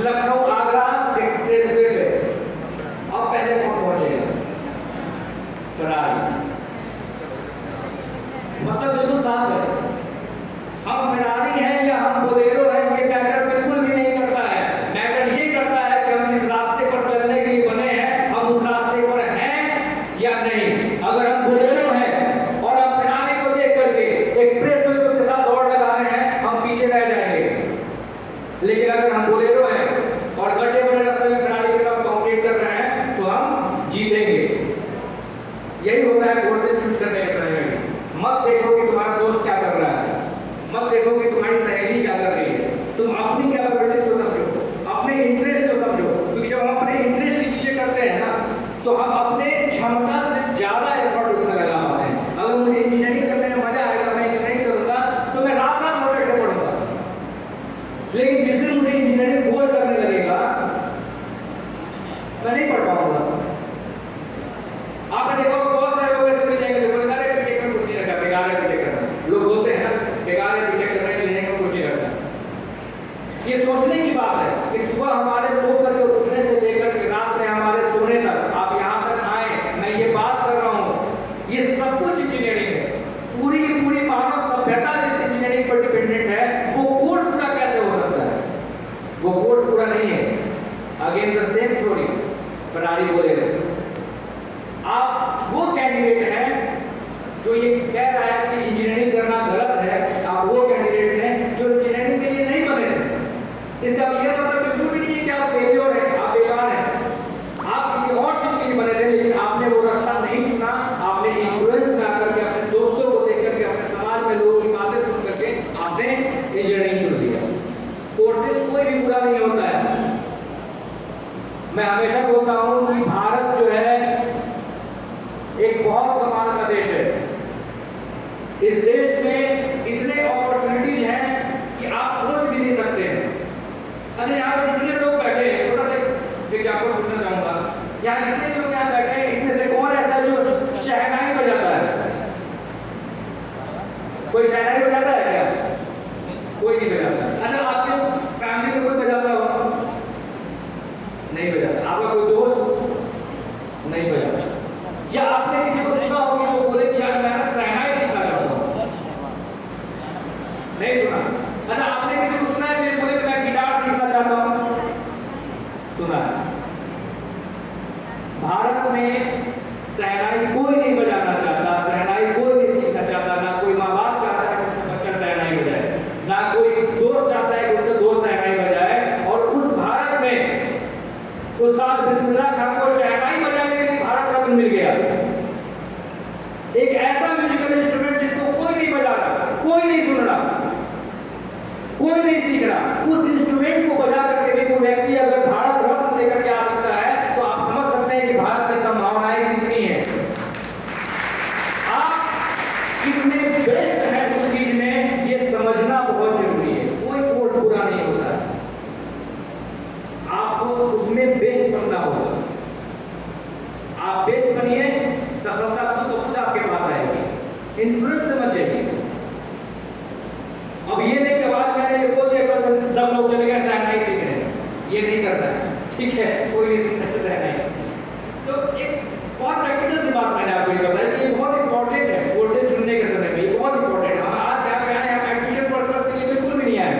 Lucknow Agra expressway पे अब पहले कौन पहुंचेगा? फरारी। मतलब बिल्कुल साफ है, हम फरारी हैं या हम बोलेरो हैं ये मैटर बिल्कुल भी नहीं करता है। मैटर ये करता है कि हम जिस रास्ते पर चलने के लिए बने हैं हम उस रास्ते पर हैं या नहीं। अगर हम बोलेरो हैं और हम फरारी को देख करके एक्सप्रेसवे पे उसके साथ दौड़ लगा रहे हैं हम पीछे रह जाएंगे। लेकिन अगर हम बोलेरो हैं और गड्ढे वाले रास्ते में फरारी के साथ कॉम्पीट कर रहे हैं तो हम जीतेंगे। यही होता है कोर्सेज चूज करने के समय में। मत देखो कि तुम्हारा दोस्त क्या कर रहा है, मत देखो कि तुम्हारी सहेली क्या कर रही है, तुम अपनी कैपेबिलिटीज को समझो, अपने इंटरेस्ट को समझो। क्योंकि जब हम अपने इंटरेस्ट की चीजें करते हैं ना तो हम अपने क्षमता से ज्यादा एफर्ट उसमें लगा पाते हैं। अगर मुझे इंजीनियरिंग करने में मजा आएगा, मैं इंजीनियरिंग करूंगा तो मैं रात रात भर बैठ के पढ़ूंगा। लेकिन जिस दिन मुझे इंजीनियरिंग बोझ करने लगेगा मैं नहीं पढ़ पाऊंगा। आपने देखा बहुत सारे लोग ऐसे मिल जाएंगे जो बोलेंगे अरे बीटेक में कुछ नहीं रखा, बेकार है बीटेक करना। लोग बोलते हैं ना बेकार है बीटेक करना, इंजीनियरिंग में कुछ नहीं रखा। ये सोचने की बात है कि सुबह हमारे सो करके उठने से लेकर के रात में हमारे सोने तक आप यहाँ तक आए, मैं ये बात कर रहा हूँ, ये सब कुछ इंजीनियरिंग है। पूरी की पूरी मानव सभ्यता जिस इंजीनियरिंग पर डिपेंडेंट है वो कोर्स पूरा कैसे हो सकता है? वो कोर्स पूरा नहीं है। Again the same theory, Ferrari Bolero. आप वो कैंडिडेट हैं जो ये कह रहा है कि इंजीनियरिंग करना गलत है, आप वो कैंडिडेट हैं जो इंजीनियरिंग के लिए नहीं बने थे। इसका ये मतलब बिल्कुल भी नहीं है कि आप फेलियर हैं, आप बेकार हैं। आप किसी और चीज के लिए बने थे लेकिन आपने वो रास्ता नहीं चुना। आपने इन्फ्लुएंस में आकर के अपने दोस्तों को देख करके अपने समाज में लोगों की बातें सुन करके आपने इंजीनियरिंग चुन लिया। कोर्सेज कोई भी बुरा नहीं होता है। मैं हमेशा बोलता हूँ कि भारत जो है एक बहुत कमाल का देश है। इस देश में इतने अपॉर्चुनिटीज हैं कि आप सोच भी नहीं सकते हैं। अच्छा, यहाँ पर जितने लोग बैठे हैं, छोटा सा एग्जाम्पल पूछना चाहूंगा, यहाँ जितने लोग यहाँ बैठे हैं इसमें से कौन ऐसा है जो शहनाई बजाता है? कोई शहनाई बजाता है क्या? कोई नहीं बजाता। अच्छा, आपके फैमिली में कोई बजाता हो? नहीं बजाता। आपका कोई दोस्त? नहीं बजाता। या आपने किसी को सुना हो कि वो बोले कि यार मैं शहनाई सीखना चाहता हूँ? नहीं सुना। अच्छा, आपने किसी को सुना है जो बोले कि मैं गिटार सीखना चाहता हूँ? सुना है। भारत में शहनाई कोई नहीं बजाना चाहता, शहनाई कोई नहीं सीखना चाहता। ना कोई माँ बाप चाहता है कि उसका बच्चा शहनाई बजाए, ना कोई दोस्त चाहता है कि उसका दोस्त शहनाई बजाए। और उस भारत में उस्ताद बिस्मिल्लाह खान को शहनाई बजाने के लिए भारत रत्न मिल गया। एक ऐसा म्यूजिकल इंस्ट्रूमेंट जिसको कोई नहीं बजा रहा, कोई नहीं सुन रहा, कोई नहीं सीख रहा, उस इंस्ट्रूमेंट को बजा करके भी कोई व्यक्ति अगर भारत रत्न लेकर के आ सकता है तो आप समझ सकते हैं कि भारत की संभावनाएं कितनी है। आप कितने बेस्ट हैं उस चीज में, ये समझना बहुत जरूरी है। कोई कोर्स पूरा नहीं होता है, आपको उसमें बेस्ट बनना होगा। आप बेस्ट बनिए, सफलता खुद आपके पास आएगी। इन्फ्लुएंस से मत जाइए। अब ये नहीं कि आज मैंने ये बोल दिया 10 लोग चले गए शहनाई सीख रहे हैं, ये नहीं करना है, ठीक है? कोई नहीं सीखता शहनाई। तो एक बहुत प्रैक्टिकल सी बात मैंने आपको ये बताई कि ये बहुत इंपॉर्टेंट है कोर्सेज चुनने के समय में। ये बहुत इंपॉर्टेंट है। हम आज यहाँ पे आए, हम एडमिशन पर्पस के लिए बिल्कुल भी नहीं आए।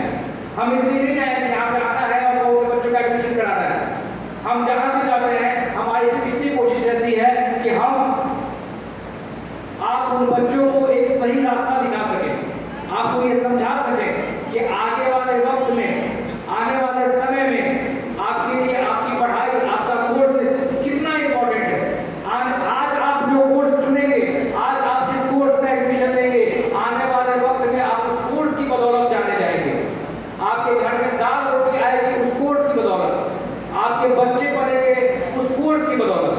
हम इसलिए नहीं आए कि यहाँ पे आना है और लोगों के बच्चों का एडमिशन कराना है। हम जहाँ भी जाते हैं हमारी सिर्फ इतनी कोशिश रहती है कि हम आप उन बच्चों को एक सही रास्ता दिखा सकें, आपको ये समझा सकें कि आगे वाले वक्त में, आने वाले समय में आपके लिए आपकी पढ़ाई, आपका कोर्स कितना इंपॉर्टेंट है। आज आप जो कोर्स चुनेंगे, आज आप जिस कोर्स में एडमिशन लेंगे, आने वाले वक्त में आप उस कोर्स की बदौलत जाने जाएंगे। आपके घर में दाल रोटी आएगी उस कोर्स की बदौलत, आपके बच्चे पढ़ेंगे उस कोर्स की बदौलत।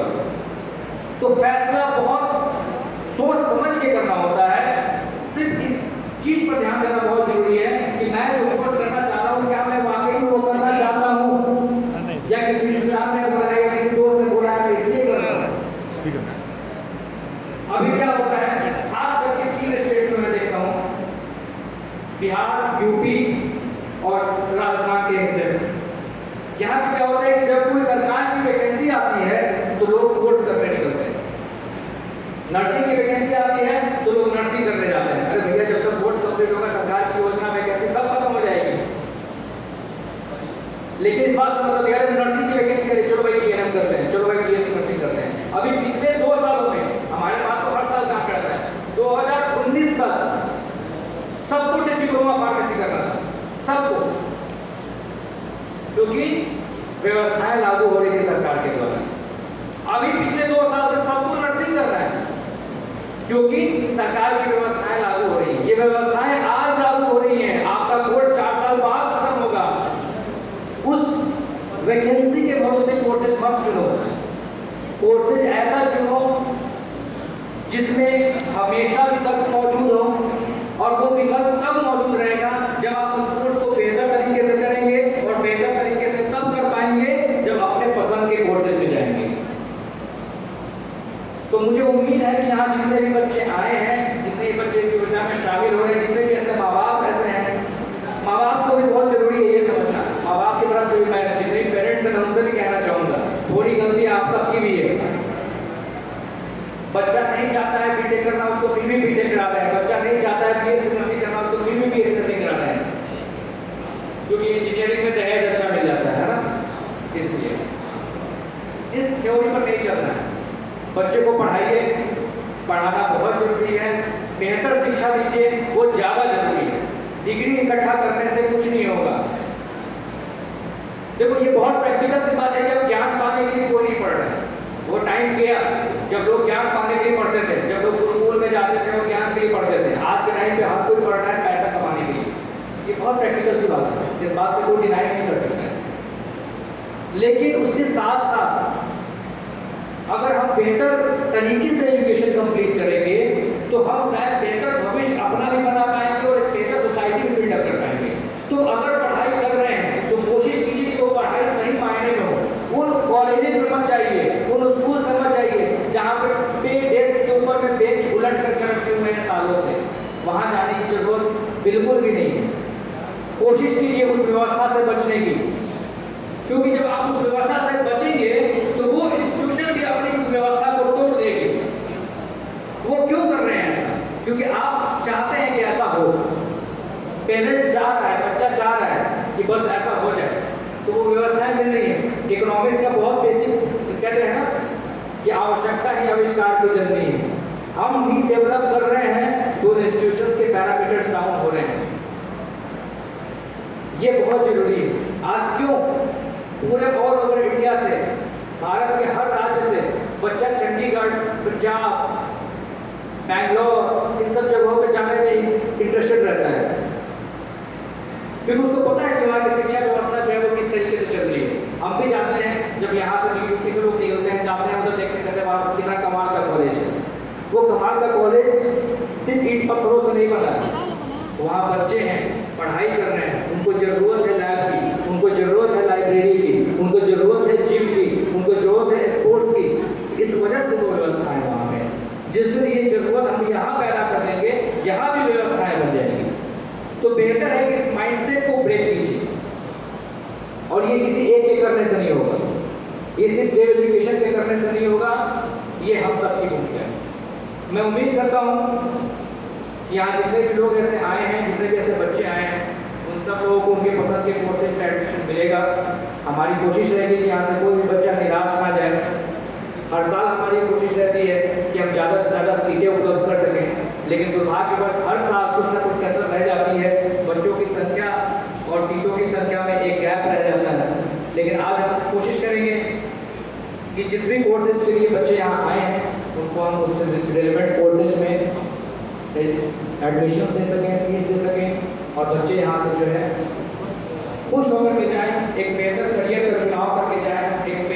तो फैसला बहुत सोच समझ के करना होता है। सिर्फ इस चीज पर ध्यान देना बहुत जरूरी है कि मैं जो कोर्स करना चाह रहा हूँ क्या मैं वाकई वो करना चाहता हूँ या किसी रिश्तेदार ने बोला है या किसी दोस्त ने बोला है इसलिए कर रहा हूँ। ठीक है। अभी क्या होता है, खास करके 3 स्टेट में मैं देखता हूँ, बिहार, यूपी और राजस्थान के हिस्से में। यहाँ पे क्या होता है कि जब कोई सरकार की वैकेंसी आती है तो लोग कोर्स करने निकलते हैं, नर्सिंग की वैकेंसी आती है तो लोग नर्सिंग करने जाते हैं। अरे भैया जब तक कोर्स कंप्लीट होगा सरकार की योजना वैकेंसी सब खत्म हो जाएगी। लेकिन इस बात का मतलब यार नर्सिंग की वैकेंसी है, चलो भाई जीएनएम करते हैं, चलो भाई बीएससी नर्सिंग करते हैं। अभी पिछले 2 सालों में हमारे पास तो हर साल काम करता है, 2019 तक सबको डिप्लोमा फार्मेसी करना था, सबको, क्योंकि व्यवस्थाएं लागू हो रही थी सरकार के द्वारा। अभी पिछले 2 साल से सबको नर्सिंग करना है क्योंकि सरकार की व्यवस्थाएं लागू हो रही है। ये व्यवस्थाएं आज लागू हो रही हैं, आपका कोर्स 4 साल बाद खत्म होगा। उस वैकेंसी के भरोसे कोर्सेज मत चुनो, कोर्सेज ऐसा चुनो जिसमें हमेशा विकल्प मौजूद हो, और वो विकल्प तब मौजूद रहेगा जब आप उस कोर्स को बेहतर तरीके से करेंगे, और बेहतर तरीके से तब कर पाएंगे जब अपने पसंद के कोर्सेज में जाएंगे। तो मुझे उम्मीद है कि यहाँ जितने भी बच्चे आए हैं, जितने भी बच्चे इस योजना में शामिल हो रहे हैं, जितने भी ऐसे माँ बाप ऐसे हैं, माँ बाप को भी बहुत जरूरी है ये समझना। माँ बाप की तरफ से भी मैं जितने भी पेरेंट्स हैं उनसे भी कहना चाहूँगा, थोड़ी गलती आप सबकी भी है। बच्चा नहीं चाहता है बीटेक करना, उसको फिर भी बीटेक करा रहे हैं। बच्चा नहीं चाहता है बीएससी नर्सिंग करना, उसको फिर भी बीएससी नर्सिंग करा रहे हैं, क्योंकि इंजीनियरिंग में दहेज अच्छा मिल जाता है ना। इसलिए इस थ्योरी पर नहीं चलना है। बच्चे को पढ़ाइए, पढ़ाना बहुत जरूरी है, बेहतर शिक्षा दीजिए, वो ज़्यादा जरूरी है। डिग्री इकट्ठा करने से कुछ नहीं होगा। देखो ये बहुत प्रैक्टिकल सी बात है कि अब ज्ञान पाने के लिए कोई नहीं पढ़ रहा है। वो टाइम गया जब लोग ज्ञान पाने के लिए पढ़ते थे, जब लोग गुरुकुल में जाते थे वो ज्ञान के लिए पढ़ते थे। आज के टाइम पे हर कोई पढ़ रहा है पैसा कमाने के लिए। ये बहुत प्रैक्टिकल सी बात है, इस बात से कोई डिनाई नहीं कर सकता है। लेकिन उसके साथ साथ अगर हम बेहतर तरीके से एजुकेशन कंप्लीट करेंगे तो हम शायद बेहतर भविष्य अपना भी बना पाएंगे और एक बेहतर सोसाइटी भी बिल्डअप कर पाएंगे। तो अगर पढ़ाई कर रहे हैं तो कोशिश कीजिए कि वो पढ़ाई सही मायने में हो। उन कॉलेजेस में मत जाइए, उन स्कूल से मत जाइए जहाँ पे डेस्क के ऊपर में बेंच उलट करके रखे हुए हैं सालों से, वहाँ जाने की जरूरत बिल्कुल भी नहीं है। कोशिश कीजिए उस व्यवस्था से बचने की, क्योंकि जब आप उस व्यवस्था से बचेंगे तो वो इंस्टीट्यूशन भी अपनी इस व्यवस्था को तोड़ देंगे। वो क्यों कर रहे हैं ऐसा? क्योंकि आप चाहते हैं कि ऐसा हो, पेरेंट्स चाह रहा है, बच्चा चाह रहा है कि बस ऐसा हो जाए, तो वो व्यवस्थाएं मिल रही है। इकोनॉमिक्स का बहुत बेसिक कहते हैं ना कि आवश्यकता ही आविष्कार की जननी है। हम भी डेवलप कर रहे हैं तो इंस्टीट्यूशन के पैरामीटर्स डाउन हो रहे हैं। ये बहुत जरूरी है। आज क्यों पूरे ऑल ओवर इंडिया से, भारत के हर राज्य से बच्चा चंडीगढ़, पंजाब, बैंगलोर, इन सब जगहों पे जाने में इंटरेस्टेड रहता है, क्योंकि उसको पता है कि वहाँ की शिक्षा व्यवस्था जो है वो किस तरीके से चल रही है। हम भी जाते हैं, जब यहाँ से यूपी से लोग निकलते हैं, जाते हैं उधर देखते करते वहाँ कितना कमाल का कॉलेज है। वो कमाल का कॉलेज सिर्फ ईंट पत्थरों से नहीं बना है, वहाँ बच्चे हैं, पढ़ाई कर रहे हैं, उनको जरूरत है लैब की, उनको जरूरत है लाइब्रेरी की, उनको जरूरत है जिम की, उनको जरूरत है स्पोर्ट्स की। इस वजह से वो व्यवस्थाएं वहाँ पे, जिस दिन ये जरूरत हम यहाँ पैदा कर देंगे, यहाँ भी व्यवस्थाएं बन जाएंगी। तो बेहतर है कि इस माइंडसेट को ब्रेक कीजिए, और ये किसी एक के करने से नहीं होगा, ये सिर्फ देव एजुकेशन के करने से नहीं होगा, ये हम सबकी भूमिका है। मैं उम्मीद करता हूँ यहाँ जितने भी लोग ऐसे आए हैं, जितने भी ऐसे बच्चे आए हैं, उन सब लोगों को उनके पसंद के कोर्सेज में एडमिशन मिलेगा। हमारी कोशिश रहेगी कि यहाँ से कोई भी बच्चा निराश ना जाए। हर साल हमारी कोशिश रहती है कि हम ज़्यादा से ज़्यादा सीटें उपलब्ध कर सकें, लेकिन दुर्भाग्यवश हर साल कुछ ना कुछ कसर रह जाती है। बच्चों की संख्या और सीटों की संख्या में एक गैप रह जाता है। लेकिन आज हम कोशिश करेंगे कि जिस भी कोर्सेज के लिए बच्चे यहाँ आए हैं उनको हम उस रिलेवेंट कोर्सेज में एडमिशन दे सकें, सीट्स दे सकें, और बच्चे यहाँ से जो है खुश होकर के जाएं, एक बेहतर करियर का चुनाव करके जाएं, एक